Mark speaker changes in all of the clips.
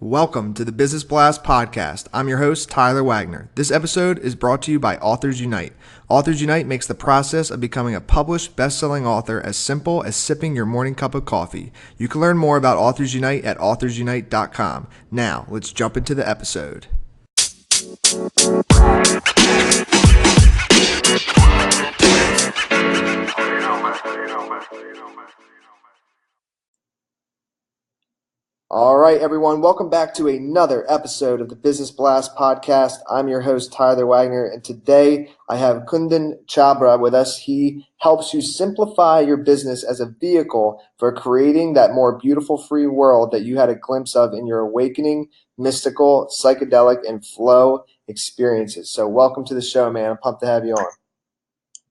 Speaker 1: Welcome to the Business Blast Podcast. I'm your host, Tyler Wagner. This episode is brought to you by Authors Unite. Authors Unite makes the process of becoming a published, best-selling author as simple as sipping your morning cup of coffee. You can learn more about Authors Unite at authorsunite.com. Now, let's jump into the episode. All right, everyone. Welcome back to another episode of the Business Blast Podcast. I'm your host, Tyler Wagner, and today I have Kundan Chhabra with us. He helps you simplify your business as a vehicle for creating that more beautiful, free world that you had a glimpse of in your awakening, mystical, psychedelic, and flow experiences. So welcome to the show, man. I'm pumped to have you on.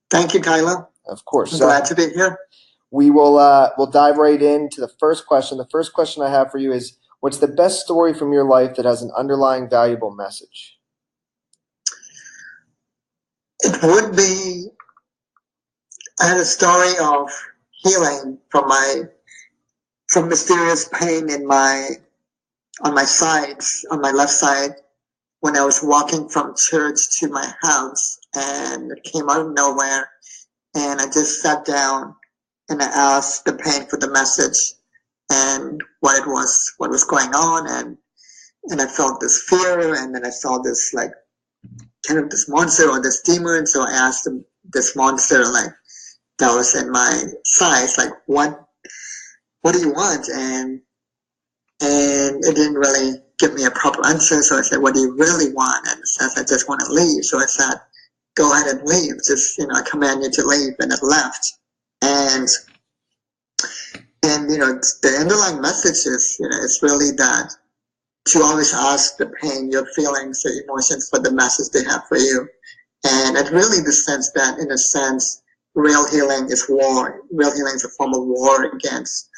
Speaker 2: Thank you, Tyler.
Speaker 1: Of course.
Speaker 2: I'm glad to be here.
Speaker 1: We'll dive right into the first question. The first question I have for you is, what's the best story from your life that has an underlying valuable message?
Speaker 2: It would be, I had a story of healing from mysterious pain on my sides, on my left side, when I was walking from church to my house, and it came out of nowhere, and I just sat down and I asked the pain for the message and what was going on, and I felt this fear, and then I saw this like kind of this monster or this demon. So I asked this monster like that was in my size, like what do you want? And it didn't really give me a proper answer. So I said, what do you really want? And it says, I just want to leave. So I said, go ahead and leave. Just, I command you to leave, and it left. And the underlying message is, it's really that to always ask the pain, your feelings, your emotions for the message they have for you. And it really the sense that, in a sense, real healing is war. Real healing is a form of war against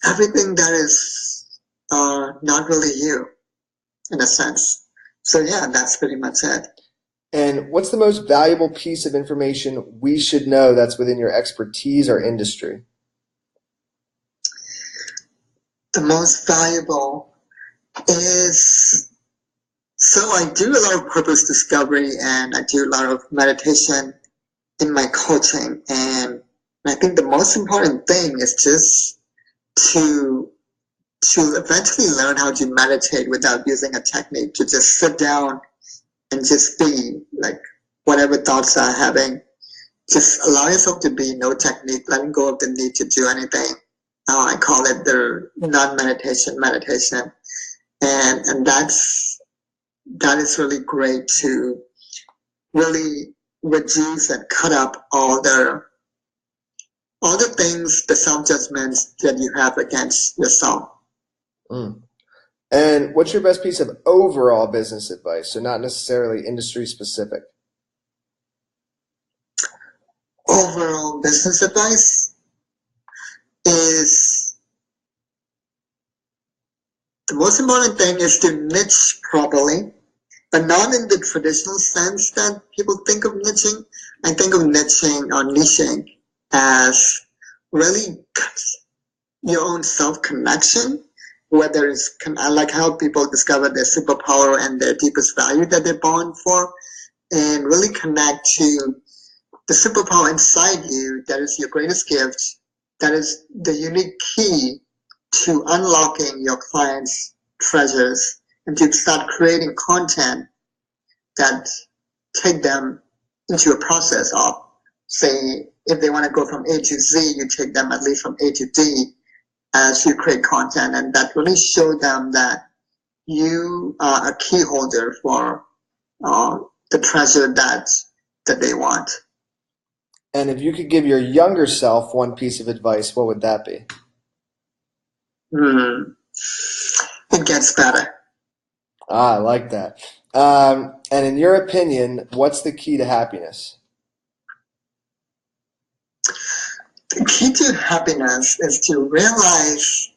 Speaker 2: everything that is not really you, in a sense. So yeah, that's pretty much it.
Speaker 1: And what's the most valuable piece of information we should know that's within your expertise or industry?
Speaker 2: The most valuable is, so I do a lot of purpose discovery, and I do a lot of meditation in my coaching. And I think the most important thing is just to eventually learn how to meditate without using a technique, to just sit down and just be, like, whatever thoughts are having, just allow yourself to be, no technique, letting go of the need to do anything. I call it the non-meditation meditation. And that is really great to really reduce and cut up all the things, the self-judgments that you have against yourself.
Speaker 1: Mm. And what's your best piece of overall business advice? So not necessarily industry specific.
Speaker 2: Overall business advice is, the most important thing is to niche properly, but not in the traditional sense that people think of niching. I think of niching or niching as really your own self-connection, whether it's, I like how people discover their superpower and their deepest value that they're born for, and really connect to the superpower inside you that is your greatest gift, that is the unique key to unlocking your clients' treasures, and to start creating content that take them into a process of, say, if they want to go from A to Z, you take them at least from A to D as you create content, and that really show them that you are a key holder for the treasure that they want.
Speaker 1: And if you could give your younger self one piece of advice, what would that be?
Speaker 2: It gets better.
Speaker 1: I like that. And in your opinion, what's the key to happiness?
Speaker 2: The key to happiness is to realize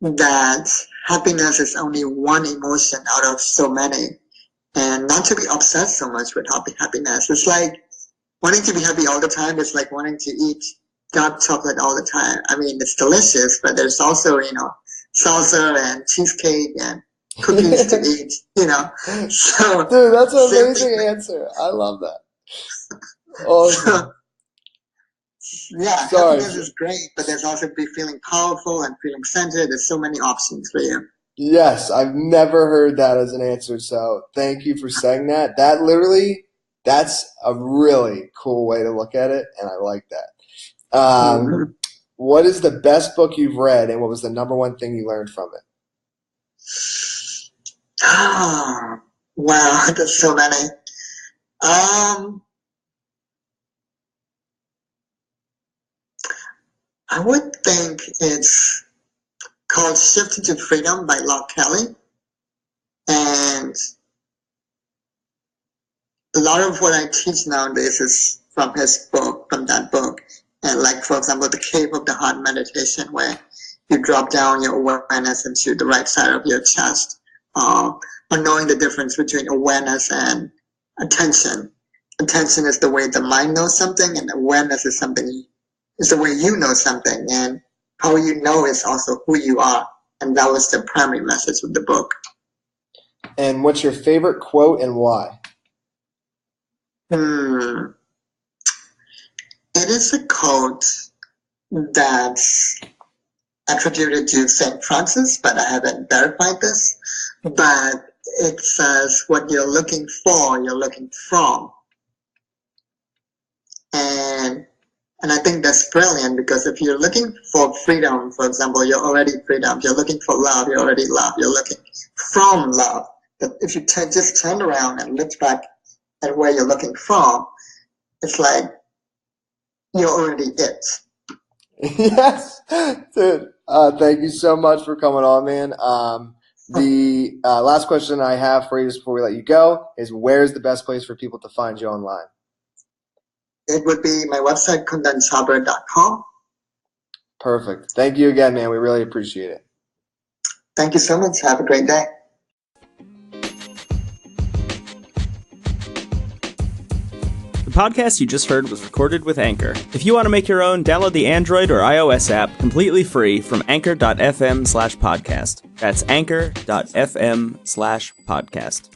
Speaker 2: that happiness is only one emotion out of so many, and not to be obsessed so much with happiness. It's like wanting to be happy all the time is like wanting to eat dark chocolate all the time. I mean, it's delicious, but there's also, salsa and cheesecake and cookies to eat, So,
Speaker 1: Dude, that's an
Speaker 2: same
Speaker 1: amazing
Speaker 2: thing.
Speaker 1: answer. I love that. Awesome.
Speaker 2: So, yeah,
Speaker 1: Sorry.
Speaker 2: happiness is great, but there's also be feeling powerful and feeling centered. There's so many options for you.
Speaker 1: Yes, I've never heard that as an answer, so thank you for saying that. That's a really cool way to look at it, and I like that.
Speaker 2: Mhm.
Speaker 1: What is the best book you've read, and what was the number one thing you learned from it?
Speaker 2: Ah, wow, there's so many. Um, I would think it's called Shifting to Freedom by Locke Kelly. And a lot of what I teach nowadays is from that book. And like, for example, the Cave of the Heart meditation, where you drop down your awareness into the right side of your chest, or knowing the difference between awareness and attention. Attention is the way the mind knows something, and awareness is the way you know something. And how you know is also who you are. And that was the primary message of the book.
Speaker 1: And what's your favorite quote and why?
Speaker 2: It is a quote that's attributed to St. Francis, but I haven't verified this. But it says, what you're looking for, you're looking from. And I think that's brilliant, because if you're looking for freedom, for example, you're already freedom. You're looking for love, you're already love. You're looking from love. But if you just turn around and look back at where you're looking from, it's like you're already it.
Speaker 1: Yes, dude. Thank you so much for coming on, man. The last question I have for you just before we let you go is, where's the best place for people to find you online?
Speaker 2: It would be my website, kundan.chhabra.com.
Speaker 1: Perfect. Thank you again, man. We really appreciate it.
Speaker 2: Thank you so much. Have a great day.
Speaker 3: The podcast you just heard was recorded with Anchor. If you want to make your own, download the Android or iOS app completely free from anchor.fm/podcast. That's anchor.fm/podcast.